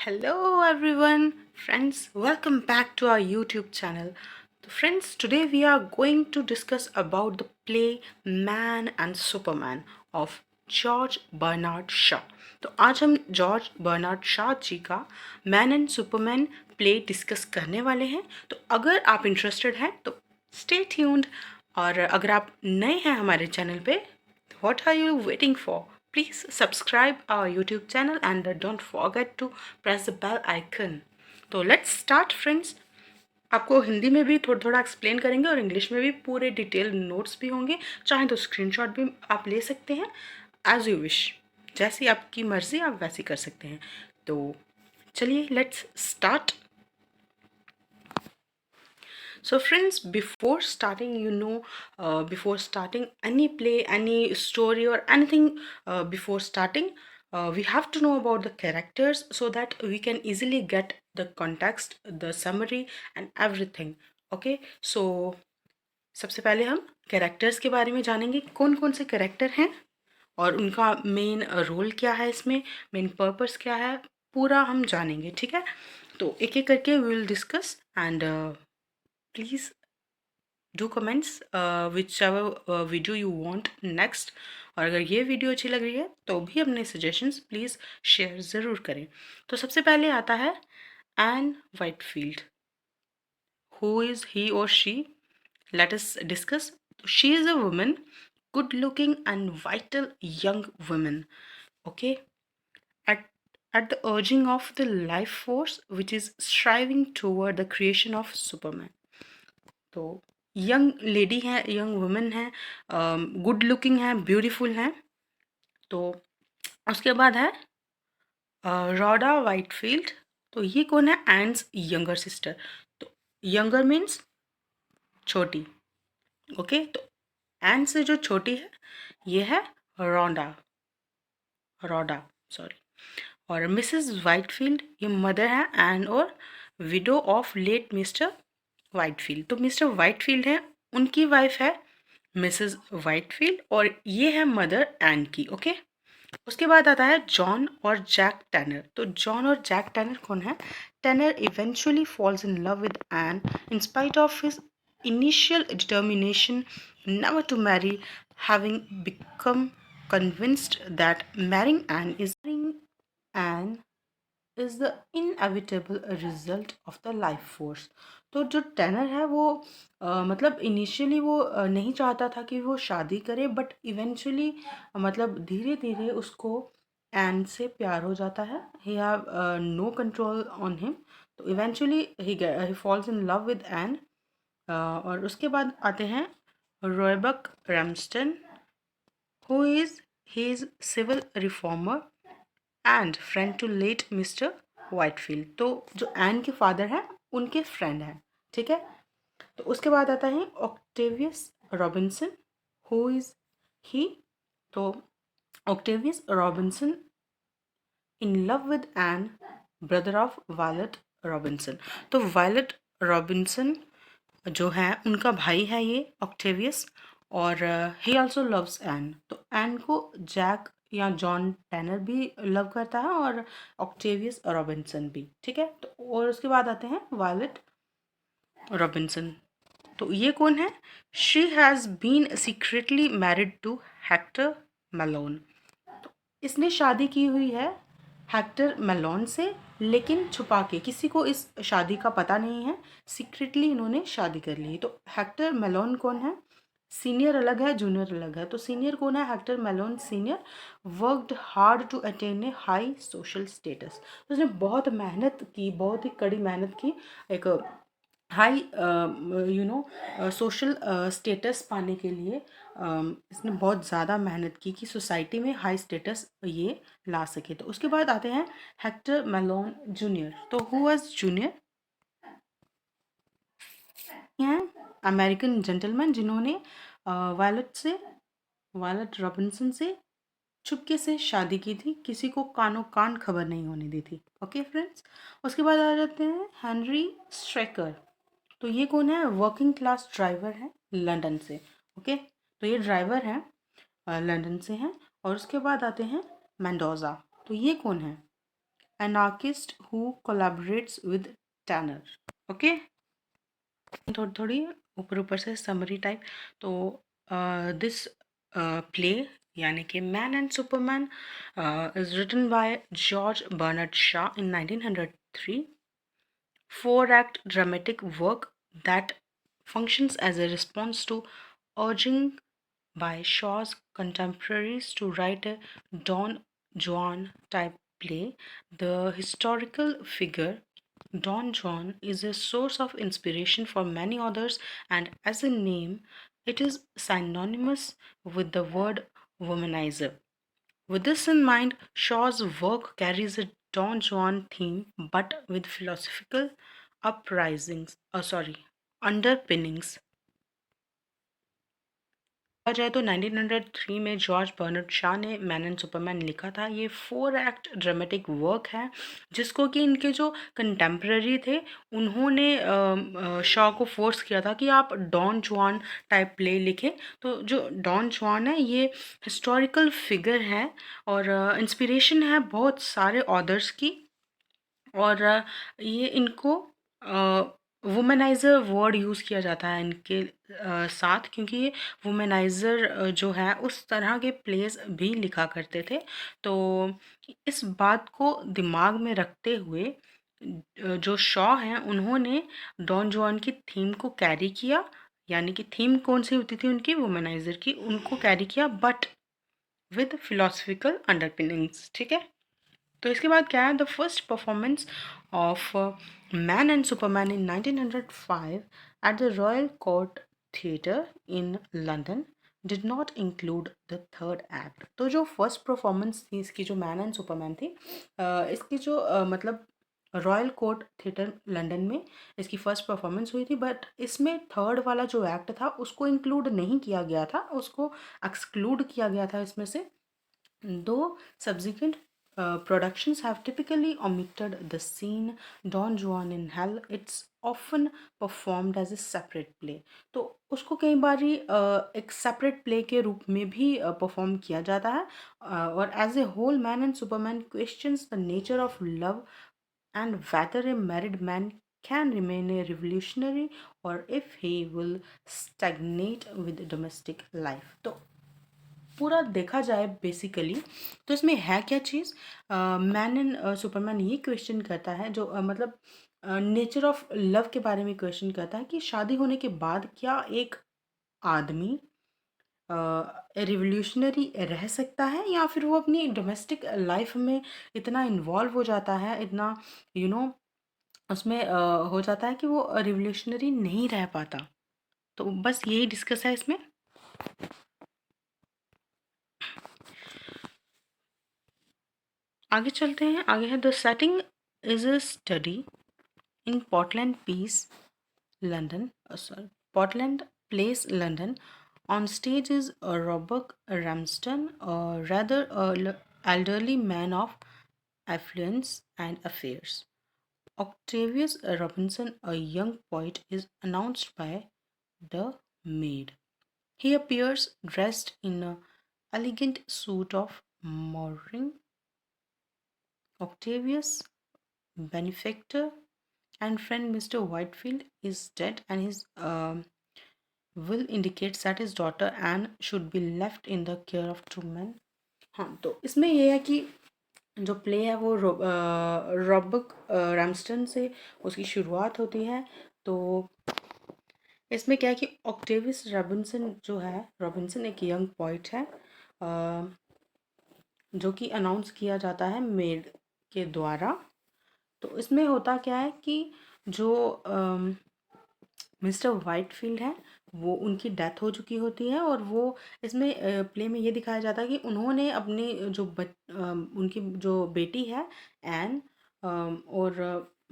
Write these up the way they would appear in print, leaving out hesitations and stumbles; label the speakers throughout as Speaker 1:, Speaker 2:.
Speaker 1: Hello everyone, friends. Welcome back to our YouTube channel. So friends, today we are going to discuss about the play Man and Superman of George Bernard Shaw. तो आज हम George Bernard Shaw ji का Man and Superman play discuss करने वाले हैं। तो अगर आप इंटरेस्टेड हैं तो स्टे ट्यून्ड, और अगर आप नए हैं हमारे चैनल पे, what are you waiting for? Please subscribe our YouTube channel and don't forget to press the bell icon. तो let's start friends. आपको हिंदी में भी थोड़ा थोड़ा एक्सप्लेन करेंगे और इंग्लिश में भी पूरे डिटेल नोट्स भी होंगे। चाहे तो स्क्रीनशॉट भी आप ले सकते हैं, एज यू विश, जैसी आपकी मर्ज़ी आप वैसी कर सकते हैं। तो चलिए let's start. So friends, before starting, before starting any play, any story or anything, before starting, we have to know about the characters so that we can easily get the context, the summary and everything. Okay, so सबसे पहले हम characters के बारे में जानेंगे, कौन कौन से कैरेक्टर हैं और उनका मेन रोल क्या है, इसमें मेन पर्पस क्या है, पूरा हम जानेंगे। ठीक है, तो एक एक करके we will discuss and please do comments which ever video you want next. और अगर ये वीडियो अच्छी लग रही है तो भी अपने सजेशंस प्लीज़ शेयर ज़रूर करें। तो सबसे पहले आता है एन वाइटफील्ड। हु इज़ ही और she? Let us discuss. She is a woman, good looking and vital young woman. Okay, at at the urging of the life force which is striving toward the creation of Superman. तो young lady है, young women है, good looking है, beautiful है। तो उसके बाद है रॉडा वाइटफील्ड। तो ये कौन है? Ann's younger sister. तो यंगर मीन्स छोटी। ओके, तो एंड से जो छोटी है ये है रोडा, रोडा सॉरी। और मिसेस वाइटफील्ड ये मदर है एंड और widow of late mister Whitefield. तो मिस्टर वाइटफील्ड है, उनकी वाइफ है मिसेस वाइटफील्ड, और ये है मदर एन की। ओके, उसके बाद आता है जॉन और जैक टैनर। तो जॉन और जैक टैनर कौन है? Tanner eventually falls in love with Ann in spite of his initial determination never to marry, having become convinced that marrying Anne is the inevitable result of the life force. तो जो tenor है वो मतलब initially वो नहीं चाहता था कि वो शादी करे, बट इवेंचुअली मतलब धीरे धीरे उसको एन से प्यार हो जाता है। He have no control on him. तो eventually he falls in love with Ann. और उसके बाद आते हैं Roebuck Ramsden, who is he is civil reformer and friend to late mister Whitefield. तो जो एन के फादर हैं उनके फ्रेंड हैं। ठीक है, तो उसके बाद आता है Octavius Robinson. Who is he? तो Octavius Robinson in love with Ann, brother of Violet Robinson. तो वायलेट रॉबिन्सन जो है उनका भाई है ये ऑक्टेवियस, और ही आल्सो लव्स एन। तो एन को जैक या जॉन टैनर भी लव करता है और ऑक्टेवियस रॉबिन्सन भी। ठीक है, तो और उसके बाद आते हैं वायलेट रॉबिन्सन। तो ये कौन है? She has been secretly married to Hector Malone. तो इसने शादी की हुई है हेक्टर मेलोन से, लेकिन छुपा के, किसी को इस शादी का पता नहीं है, सीक्रेटली इन्होंने शादी कर ली। तो हेक्टर मेलोन कौन है? सीनियर अलग है, जूनियर अलग है। तो सीनियर कौन है? Hector Malone senior worked hard to attain a high social status. तो उसने बहुत मेहनत की, बहुत ही कड़ी मेहनत की, एक हाई सोशल स्टेटस पाने के लिए। इसने बहुत ज़्यादा मेहनत की कि सोसाइटी में हाई स्टेटस ये ला सके। तो उसके बाद आते हैं हेक्टर मेलोन जूनियर। तो हु वाज जूनियर? हैं अमेरिकन जेंटलमैन जिन्होंने वायलेट रॉबिन्सन से चुपके से शादी की थी, किसी को कानो कान खबर नहीं होने दी थी। ओके फ्रेंड्स, उसके बाद आ जाते हैं हेनरी स्ट्रेकर। तो ये कौन है? वर्किंग क्लास ड्राइवर है लंदन से। ओके, तो ये ड्राइवर हैं, लंदन से हैं। और उसके बाद आते हैं मेंडोजा। तो ये कौन है? anarchist who collaborates with Tanner. Okay, थोड़ी थोड़ी ऊपर ऊपर से समरी टाइप। तो दिस प्ले यानी कि man and superman is written by George Bernard Shaw in 1903, 4-act dramatic work that functions as a response to urging by Shaw's contemporaries to write a Don Juan type play. The historical figure Don Juan is a source of inspiration for many authors, and as a name, it is synonymous with the word womanizer. With this in mind, Shaw's work carries a Don Juan theme but with philosophical underpinnings. कहा जाए तो 1903 में George Bernard Shaw ने man and Superman लिखा था। ये 4-act dramatic work है जिसको कि इनके जो कंटेम्प्रेरी थे उन्होंने शॉ को फोर्स किया था कि आप डॉन जुआन टाइप प्ले लिखें। तो जो डॉन जुआन है ये हिस्टोरिकल फिगर है और इंस्पिरेशन है बहुत सारे ऑथर्स की। और ये इनको वुमेनाइज़र वर्ड यूज़ किया जाता है इनके साथ, क्योंकि ये वुमेनाइज़र जो है उस तरह के प्लेस भी लिखा करते थे। तो इस बात को दिमाग में रखते हुए जो शॉ हैं उन्होंने डॉन जुआन की थीम को कैरी किया, यानी कि थीम कौन सी होती थी उनकी, वुमेनाइज़र की, उनको कैरी किया बट विद फिलोसफिकल अंडरपिनिंग्स। ठीक है, तो इसके बाद क्या है, the first performance of man and Superman in 1905 at the royal court theatre in London did not include the third act. तो जो फर्स्ट परफॉर्मेंस थी इसकी, जो मैन एंड सुपरमैन थी, इसकी जो मतलब रॉयल कोर्ट थिएटर लंदन में इसकी फर्स्ट परफॉर्मेंस हुई थी, बट इसमें थर्ड वाला जो एक्ट था उसको इंक्लूड नहीं किया गया था, उसको एक्सक्लूड किया गया था इसमें से। Though subsequent productions have typically omitted the scene Don Juan in Hell, it's often performed as a separate play. तो उसको कई बारी एक सेपरेट प्ले के रूप में भी परफॉर्म किया जाता है। और as a whole man and superman questions the nature of love and whether a married man can remain a revolutionary or if he will stagnate with domestic life। तो पूरा देखा जाए बेसिकली तो इसमें है क्या चीज़, मैन एंड सुपरमैन ये question करता है, जो मतलब नेचर ऑफ लव के बारे में क्वेश्चन करता है कि शादी होने के बाद क्या एक आदमी रिवोल्यूशनरी रह सकता है या फिर वो अपनी डोमेस्टिक लाइफ में इतना इन्वॉल्व हो जाता है, इतना यू you नो उसमें हो जाता है कि वो रिवोल्यूशनरी नहीं रह पाता। तो बस यही डिस्कस है इसमें। आगे चलते हैं। आगे है the setting is a study in Portland Place London, Portland Place London. On stage is Robert Ramsden, a rather elderly man of affluence and affairs. Octavius Robinson, a young poet, is announced by the maid. He appears dressed in an elegant suit of mourning. Octavius' benefactor and friend Mr. Whitefield is dead, and his will indicates that his daughter Anne should be left in the care of two men. हाँ, तो इसमें ये है कि जो play है वो Robert रैमस्टन से उसकी शुरुआत होती है। तो इसमें क्या है कि ऑक्टेवियस रॉबिन्सन जो है, रॉबिन्सन एक यंग पोइट है जो कि अनाउंस किया जाता है मेड के द्वारा। तो इसमें होता क्या है कि जो मिस्टर वाइटफील्ड है वो उनकी डेथ हो चुकी होती है, और वो इसमें प्ले में ये दिखाया जाता है कि उन्होंने अपने उनकी जो बेटी है एन, और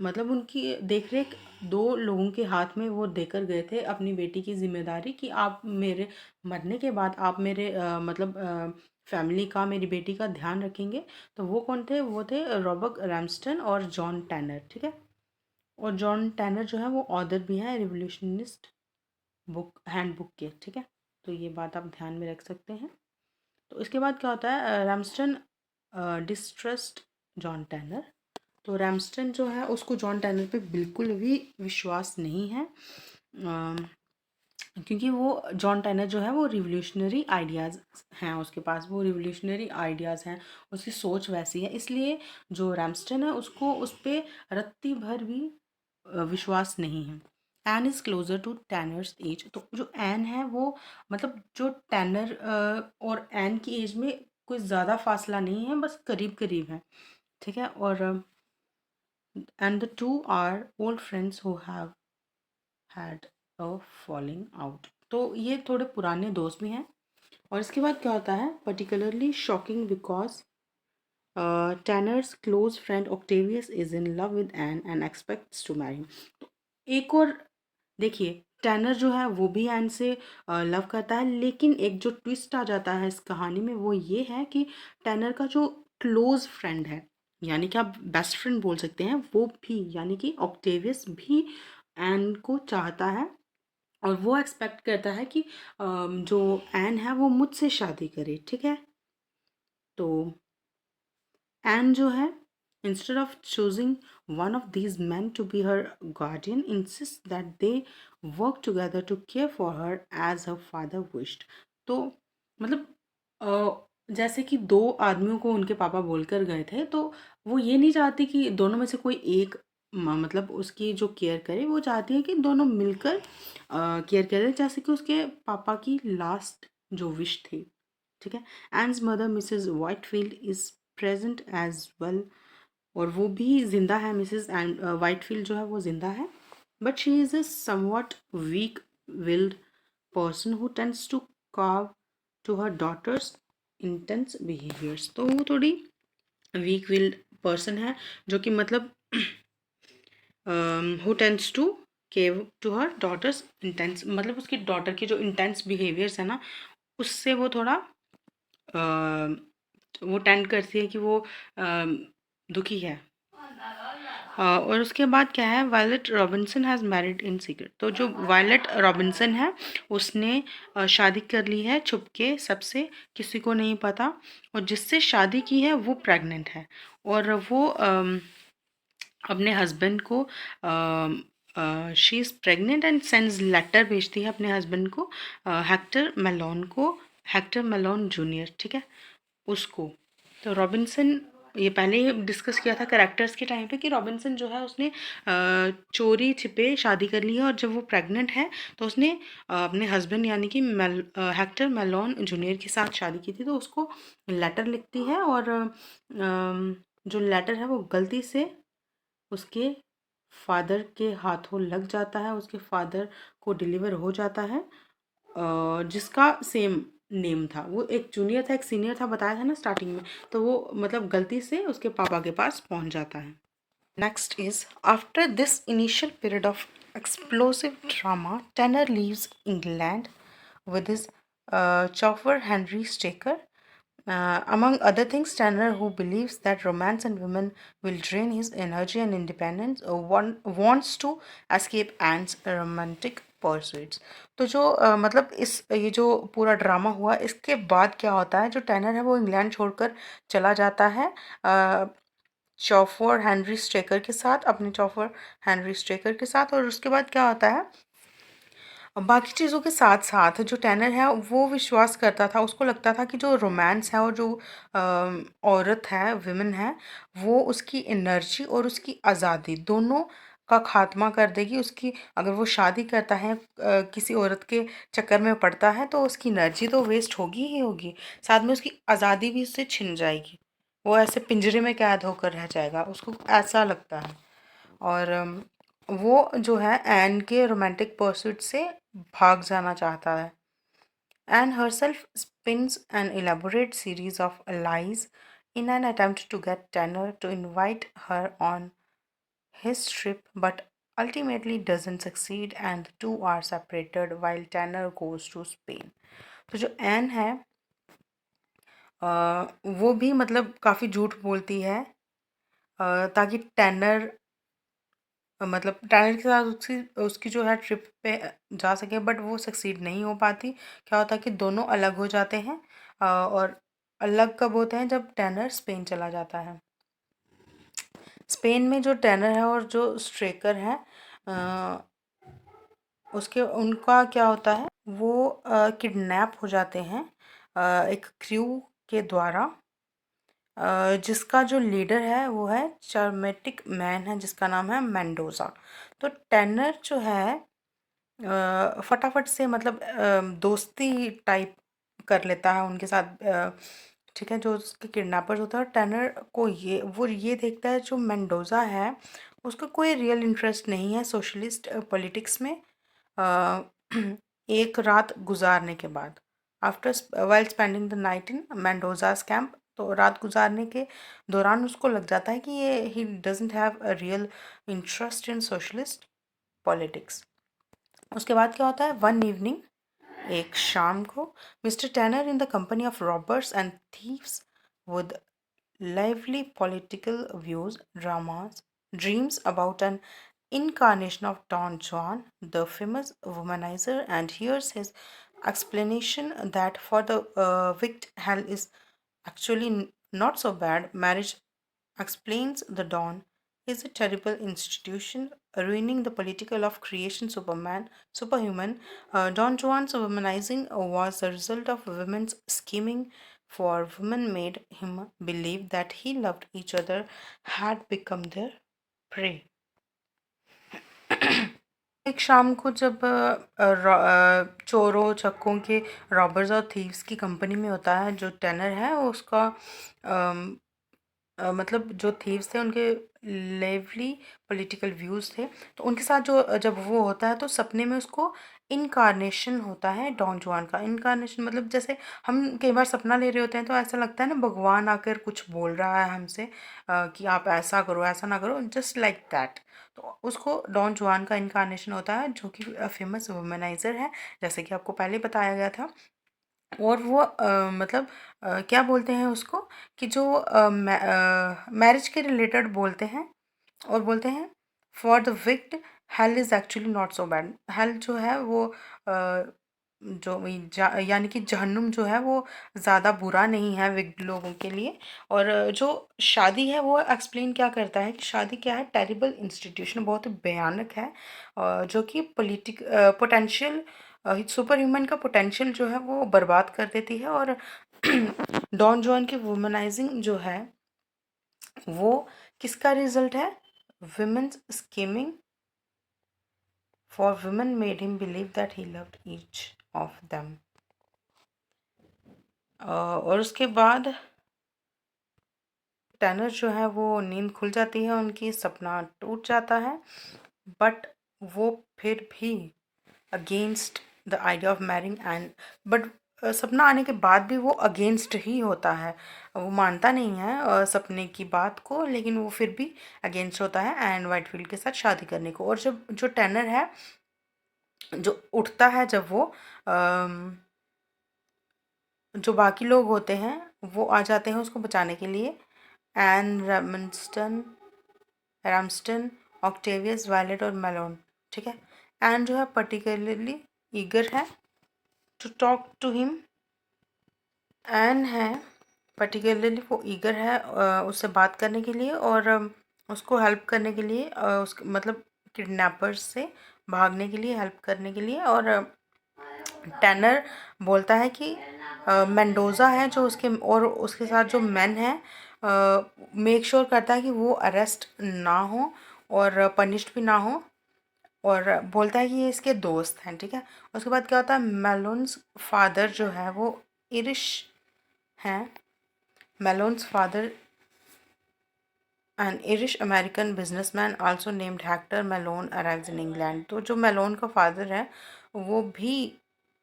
Speaker 1: मतलब उनकी देख रेख दो लोगों के हाथ में वो देकर गए थे अपनी बेटी की जिम्मेदारी कि आप मेरे मरने के बाद आप मेरे मतलब फैमिली का, मेरी बेटी का ध्यान रखेंगे। तो वो कौन थे, वो थे रॉबर्ट रैमस्टन और जॉन टैनर। ठीक है, और जॉन टैनर जो है वो ऑथर भी हैं रिवोल्यूशनिस्ट बुक हैंडबुक के। ठीक है, तो ये बात आप ध्यान में रख सकते हैं। तो इसके बाद क्या होता है, रैमस्टन डिस्ट्रस्ट जॉन टैनर तो रैमस्टन जो है उसको जॉन टैनर पे बिल्कुल भी विश्वास नहीं है, क्योंकि वो जॉन टैनर जो है वो रिवोल्यूशनरी आइडियाज़ हैं, उसके पास वो रिवोल्यूशनरी आइडियाज़ हैं, उसकी सोच वैसी है, इसलिए जो रैमस्टन है उसको उस पर रत्ती भर भी विश्वास नहीं है। Ann is closer to Tanner's age, तो जो एन है वो मतलब जो टैनर और एन की एज में कोई ज़्यादा फासला नहीं है, बस करीब करीब है, ठीक है। और and the two are old friends who have had a falling out, तो ये थोड़े पुराने दोस्त भी हैं। और इसके बाद क्या होता है, particularly shocking because Tanner's close friend Octavius is in love with Ann and expects to marry. तो एक और देखिए, टैनर जो है वो भी एन से लव करता है, लेकिन एक जो ट्विस्ट आ जाता है इस कहानी में वो ये है कि टैनर का जो क्लोज फ्रेंड है, यानी कि आप बेस्ट फ्रेंड बोल सकते हैं, वो भी यानी कि ऑक्टेवियस भी एन को चाहता है, और वो एक्सपेक्ट करता है कि जो एन है वो मुझसे शादी करे, ठीक है। तो एन जो है, instead of choosing one of these man to be her guardian, insist that they work together to care for her as her father wished. तो मतलब जैसे कि दो आदमियों को उनके पापा बोलकर गए थे, तो वो ये नहीं चाहती कि दोनों में से कोई एक मतलब उसकी जो केयर करे, वो चाहती है कि दोनों मिलकर केयर करें, जैसे कि उसके पापा की लास्ट जो विश थी, ठीक है। Ann's mother Mrs Whitefield is present as well, और वो भी जिंदा है, मिसेस एंड वाइटफील्ड जो है वो जिंदा है, but she is a somewhat weak willed person who tends to cave to her daughter's intense behaviours. तो वो थोड़ी वीक विल्ड पर्सन है, जो कि मतलब who tends to cave to her daughter's intense, मतलब उसकी डॉटर की जो इंटेंस बिहेवियर्स है ना, उससे वो थोड़ा वो टेंड करती है कि वो दुखी है। और उसके बाद क्या है, Violet Robinson has married in secret. तो जो वायलेट रॉबिन्सन है उसने शादी कर ली है छुपके, सबसे, किसी को नहीं पता, और जिससे शादी की है वो प्रेग्नेंट है, और वो अपने हस्बैंड को she is pregnant and sends letter भेजती है अपने हस्बैंड को, हेक्टर मेलोन जूनियर, ठीक है, उसको। तो रॉबिन्सन, ये पहले ही डिस्कस किया था कैरेक्टर्स के टाइम पे कि रॉबिन्सन जो है उसने चोरी छिपे शादी कर ली है, और जब वो प्रेग्नेंट है तो उसने अपने हस्बैंड यानी कि हेक्टर मेलोन जूनियर के साथ शादी की थी, तो उसको लेटर लिखती है, और जो लेटर है वो गलती से उसके फादर के हाथों लग जाता है, उसके फादर को डिलीवर हो जाता है, जिसका सेम नेम था, वो एक जूनियर था एक सीनियर था, बताया था ना स्टार्टिंग में, तो वो मतलब गलती से उसके पापा के पास पहुंच जाता है। Next is, after this initial period of explosive drama, tenor leaves England with his chauffeur Henry Staker. Among other things, Tanner, who believes that romance and women will drain his energy and independence, wants to escape Anne's romantic pursuits. तो जो मतलब इस ये जो पूरा drama हुआ, इसके बाद क्या होता है, जो टैनर है वो इंग्लैंड छोड़कर चला जाता है चॉफर हेनरी स्ट्रेकर के साथ, अपने चॉफर हेनरी स्ट्रेकर के साथ। और उसके बाद क्या होता है, बाकी चीज़ों के साथ साथ जो टैनर है वो विश्वास करता था, उसको लगता था कि जो रोमांस है और जो औरत है, विमेन है, वो उसकी एनर्जी और उसकी आज़ादी दोनों का खात्मा कर देगी। उसकी अगर वो शादी करता है, किसी औरत के चक्कर में पड़ता है, तो उसकी एनर्जी तो वेस्ट होगी ही होगी, साथ में उसकी आज़ादी भी उससे छिन जाएगी, वो ऐसे पिंजरे में कैद होकर रह जाएगा, उसको ऐसा लगता है। और वो जो है एन के रोमांटिक परस्यूट से भाग जाना चाहता है। Ann herself spins an elaborate series of lies in an attempt to get Tanner to invite her on his trip, but ultimately doesn't succeed and the two are separated while Tanner goes to Spain. तो जो N है वो भी मतलब काफ़ी झूठ बोलती है ताकि टैनर मतलब टैनर के साथ उसकी उसकी जो है ट्रिप पे जा सके, बट वो सक्सीड नहीं हो पाती। क्या होता है कि दोनों अलग हो जाते हैं, और अलग कब होते हैं, जब टैनर स्पेन चला जाता है। स्पेन में जो टेनर है और जो स्ट्रेकर है, अ, उसके उनका क्या होता है, वो किडनैप हो जाते हैं एक क्रू के द्वारा, जिसका जो लीडर है वो है चार्मेटिक मैन है जिसका नाम है मेंडोजा। तो टेनर जो है फटाफट से मतलब दोस्ती टाइप कर लेता है उनके साथ, ठीक है, जो उसके किडनैपर्स होता है। टर्नर को ये देखता है जो मेंडोजा है उसका कोई रियल इंटरेस्ट नहीं है सोशलिस्ट पॉलिटिक्स में। अ, एक रात गुजारने के बाद, after while spending the night in Mendoza's camp, तो रात गुजारने के दौरान उसको लग जाता है कि ये he doesn't have a real interest in socialist politics. उसके बाद क्या होता है, वन इवनिंग, एक शाम को, mister tenor in the company of robbers and thieves with lively political views, dramas, dreams about an incarnation of Don Juan, the famous womanizer, and hears his explanation that for the wicked hell is actually not so bad. Marriage, explains the Don, is a terrible institution ruining the political of creation superhuman. Don Juan's womanizing was the result of women's scheming, for women made him believe that he loved each other, had become their prey. एक शाम को जब चोरों चक्कों के, robbers और thieves की company में होता है, जो टेनर है वो उसका मतलब जो थीव्स थे उनके लेवली पॉलिटिकल व्यूज़ थे, तो उनके साथ जो जब वो होता है तो सपने में उसको इनकारनेशन होता है डॉन जुआन का। इनकारनेशन मतलब जैसे हम कई बार सपना ले रहे होते हैं तो ऐसा लगता है ना भगवान आकर कुछ बोल रहा है हमसे, कि आप ऐसा करो ऐसा ना करो, जस्ट लाइक दैट। तो उसको डॉन जुआन का इनकारनेशन होता है जो कि फेमस वुमेनाइज़र है, जैसे कि आपको पहले बताया गया था। और वो मतलब क्या बोलते हैं उसको, कि जो मैरिज के रिलेटेड बोलते हैं, और बोलते हैं for the wicked hell is actually not so bad. Hello जो है वो जो यानी कि जहन्नुम जो है वो ज़्यादा बुरा नहीं है विक्ड लोगों के लिए। और जो शादी है वो एक्सप्लेन क्या करता है कि शादी क्या है, टेरिबल इंस्टीट्यूशन, बहुत ही भयानक है, जो कि पोटेंशियल सुपर ह्यूमन का पोटेंशियल जो है वो बर्बाद कर देती है। और डॉन जॉन की वुमनाइजिंग जो है वो किसका रिजल्ट है, women's scheming, for women made him believe that he loved each of them। और उसके बाद टैनर जो है वो नींद खुल जाती है उनकी, सपना टूट जाता है, बट वो फिर भी against the idea of marrying and, but सपना आने के बाद भी वो अगेंस्ट ही होता है, वो मानता नहीं है सपने की बात को, लेकिन वो फिर भी अगेंस्ट होता है एंड वाइटफील्ड के साथ शादी करने को। और जब जो टैनर है जो उठता है, जब वो जो बाकी लोग होते हैं वो आ जाते हैं उसको बचाने के लिए, एन रैमस्टन, ऑक्टेवियस, वायलेट और मेलोन, ठीक है। एन जो है पर्टिकुलरली ईगर है to talk to him, Ann है पर्टिकुलरली वो ईगर है उससे बात करने के लिए, और उसको हेल्प करने के लिए, उस मतलब किडनैपर्स से भागने के लिए हेल्प करने के लिए। और टैनर बोलता है कि मेंडोज़ा है जो उसके, और उसके साथ जो मैन है, मेक श्योर करता है कि वो अरेस्ट ना हो और पनिश्ड भी ना हो, और बोलता है कि ये इसके दोस्त हैं, ठीक है। उसके बाद क्या होता है, मेलोन्स फादर जो है वो इरिश हैं। Malone's father, an Irish American businessman also named Hector Malone, arrives in England. तो जो मेलोन का फादर है वो भी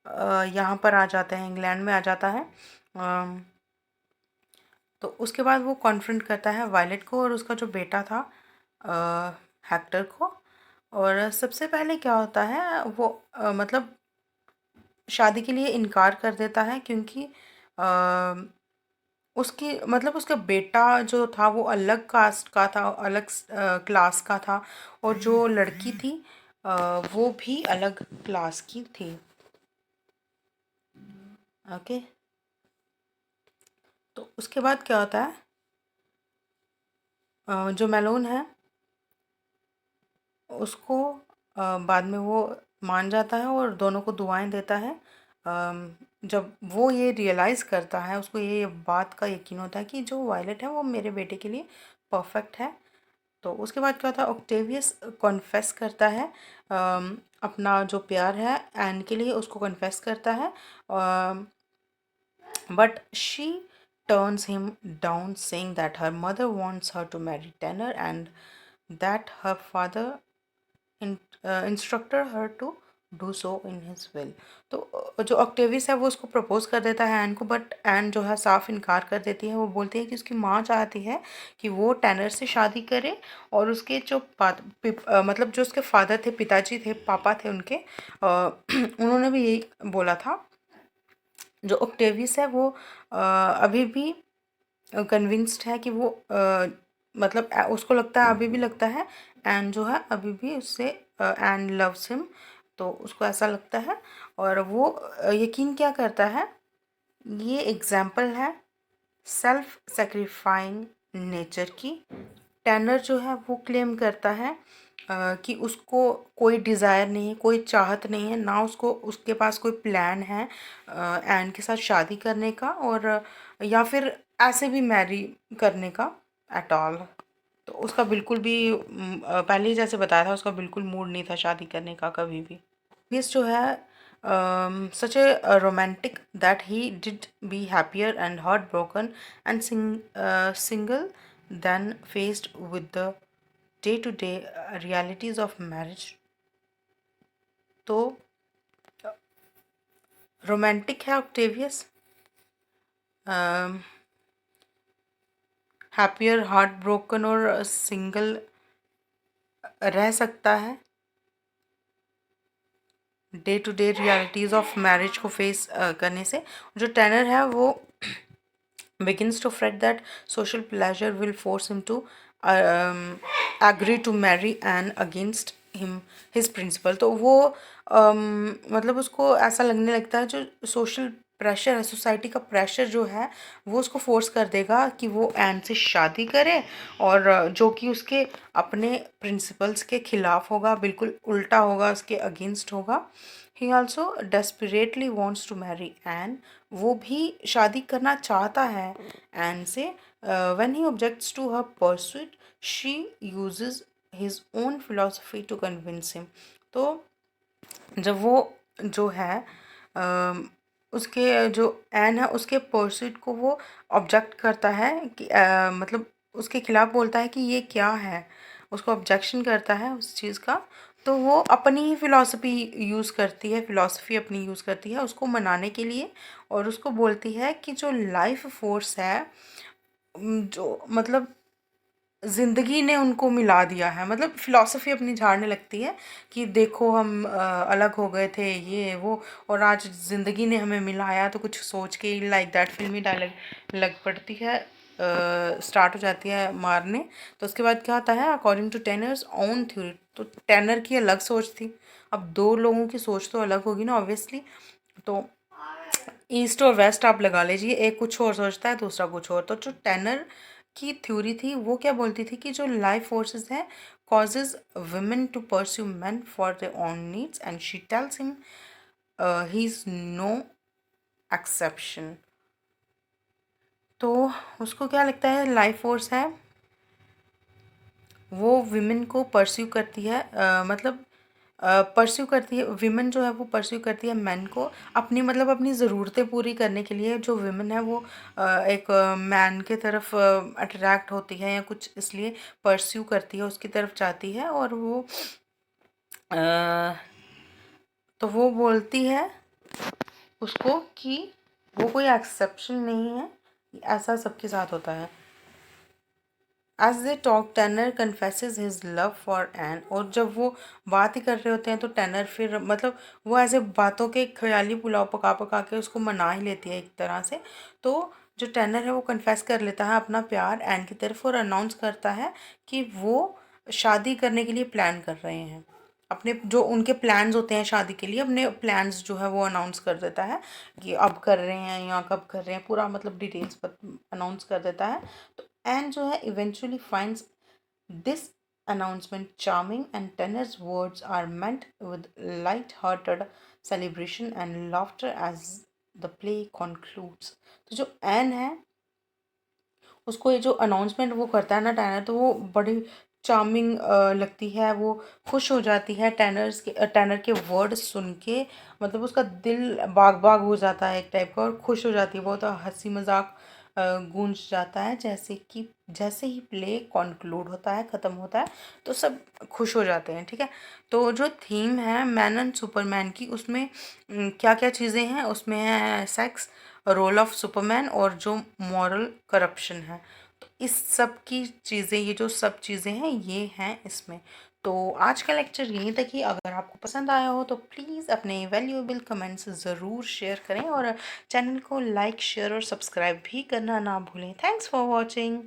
Speaker 1: यहाँ पर आ जाते हैं, इंग्लैंड में आ जाता है। तो उसके बाद वो कॉन्फ्रंट करता है वायलेट को और उसका जो बेटा था हेक्टर को। और सबसे पहले क्या होता है, वो मतलब शादी के लिए इनकार कर देता है, क्योंकि उसकी मतलब उसका बेटा जो था वो अलग कास्ट का था, अलग क्लास का था, और जो लड़की थी वो भी अलग क्लास की थी। ओके, तो उसके बाद क्या होता है, जो मेलोन है उसको बाद में वो मान जाता है और दोनों को दुआएं देता है। जब वो ये रियलाइज़ करता है, उसको ये बात का यकीन होता है कि जो वायलट है वो मेरे बेटे के लिए परफेक्ट है। तो उसके बाद क्या होता है, ऑक्टेवियस कॉन्फेस करता है अपना जो प्यार है एन के लिए, उसको कॉन्फेस करता है। But she turns him down, saying that her mother wants her to marry Tanner and that her father instructed her to do so in his will। तो जो ऑक्टेवियस है वो उसको प्रपोज कर देता है एन को, बट एन जो है साफ इनकार कर देती है। वो बोलती है कि उसकी माँ चाहती है कि वो टैनर से शादी करे और उसके जो मतलब जो उसके फादर थे, पिताजी थे, पापा थे उनके, उन्होंने भी यही बोला था। जो ऑक्टेवियस है वो अभी भी कन्विंस्ड है कि वो मतलब उसको लगता है, अभी भी लगता है एन जो है अभी भी उससे एन लव्स हिम। तो उसको ऐसा लगता है और वो यकीन क्या करता है, ये एग्जाम्पल है सेल्फ सेक्रीफाइंग नेचर की। टैनर जो है वो क्लेम करता है कि उसको कोई डिज़ायर नहीं है, कोई चाहत नहीं है, ना उसको उसके पास कोई प्लान है एन के साथ शादी करने का और या फिर ऐसे भी मैरी करने का एट ऑल। तो उसका बिल्कुल भी पहले ही जैसे बताया था, उसका बिल्कुल मूड नहीं था शादी करने का कभी भी। दिस जो है such a romantic that he did be happier and heartbroken and single than faced with the day-to-day realities of marriage। तो रोमांटिक है ऑक्टेवियस, हैप्पियर, हार्ट ब्रोकन और सिंगल रह सकता है day to day realities of marriage को face करने से। जो टैनर है वो begins to fret that social pleasure will force him to agree to marry Anne against him his principle। तो वो मतलब उसको ऐसा लगने लगता है जो सोशल प्रेशर है, सोसाइटी का प्रेशर जो है वो उसको फोर्स कर देगा कि वो एन से शादी करे और जो कि उसके अपने प्रिंसिपल्स के खिलाफ होगा, बिल्कुल उल्टा होगा, उसके अगेंस्ट होगा। He also desperately wants to marry Ann, वो भी शादी करना चाहता है एन से। When he objects to her pursuit she uses his own philosophy to convince him. तो जब वो जो है उसके जो एन है उसके परस्यूट को वो ऑब्जेक्ट करता है कि मतलब उसके खिलाफ बोलता है कि ये क्या है, उसको ऑब्जेक्शन करता है उस चीज़ का। तो वो अपनी ही फिलॉसफी अपनी यूज़ करती है उसको मनाने के लिए और उसको बोलती है कि जो लाइफ फोर्स है, जो मतलब ज़िंदगी ने उनको मिला दिया है, मतलब फिलॉसफी अपनी झाड़ने लगती है कि देखो हम अलग हो गए थे ये वो और आज ज़िंदगी ने हमें मिलाया। तो कुछ सोच के लाइक दैट फिल्मी डायलॉग लग पड़ती है, स्टार्ट हो जाती है मारने। तो उसके बाद क्या होता है, according to Tanner's own theory, तो टैनर की अलग सोच थी, अब दो लोगों की सोच तो अलग होगी ना ऑब्वियसली। तो ईस्ट और वेस्ट आप लगा लीजिए, एक कुछ और सोचता है दूसरा कुछ और। तो जो टैनर की थ्योरी थी वो क्या बोलती थी कि जो लाइफ फोर्सेस है causes women to pursue men for their own needs and she tells him he's no exception। तो उसको क्या लगता है लाइफ फोर्स है वो विमेन को परस्यू करती है, मतलब परस्यू करती है, विमेन जो है वो परस्यू करती है मैन को अपनी मतलब अपनी ज़रूरतें पूरी करने के लिए। जो विमेन है वो एक मैन के तरफ अट्रैक्ट होती है या कुछ इसलिए परस्यू करती है, उसकी तरफ जाती है और वो अ, तो वो बोलती है उसको कि वो कोई एक्सेप्शन नहीं है, ऐसा सबके साथ होता है। As they talk Tanner confesses his love for Ann, और जब वो बात ही कर रहे होते हैं तो टैनर फिर मतलब वो ऐसे बातों के ख्याली पुलाव पका पका के उसको मना ही लेती है एक तरह से। तो जो टैनर है वो कन्फेस कर लेता है अपना प्यार एन की तरफ और अनाउंस करता है कि वो शादी करने के लिए प्लान कर रहे हैं। अपने जो उनके प्लान्स होते हैं शादी के लिए, अपने प्लान्स जो है वो अनाउंस कर देता है कि अब कर रहे हैं या कब कर रहे हैं, पूरा मतलब डिटेल्स अनाउंस कर देता है। तो एन जो है eventually finds this announcement charming, and Tanner's words are meant with light-hearted celebration and laughter as the play concludes. तो जो एन है उसको ये जो अनाउंसमेंट वो करता है ना टैनर, तो वो बड़ी चार्मिंग लगती है। वो खुश हो जाती है टैनर के वर्ड सुन के, मतलब उसका दिल बाग बाग हो जाता है एक टाइप का, और खुश हो जाती है वो, तो हंसी मजाक गूंज जाता है। जैसे ही प्ले कॉन्क्लूड होता है, ख़त्म होता है, तो सब खुश हो जाते हैं। ठीक है, तो जो थीम है मैन एंड सुपरमैन की, उसमें क्या क्या चीज़ें हैं, उसमें है सेक्स, रोल ऑफ सुपरमैन, और जो मॉरल करप्शन है। तो इस सब की चीज़ें, ये जो सब चीज़ें हैं, ये हैं इसमें। तो आज का लेक्चर यहीं तक ही। अगर आपको पसंद आया हो तो प्लीज़ अपने वैल्यूएबल कमेंट्स ज़रूर शेयर करें, और चैनल को लाइक शेयर और सब्सक्राइब भी करना ना भूलें। Thanks for watching.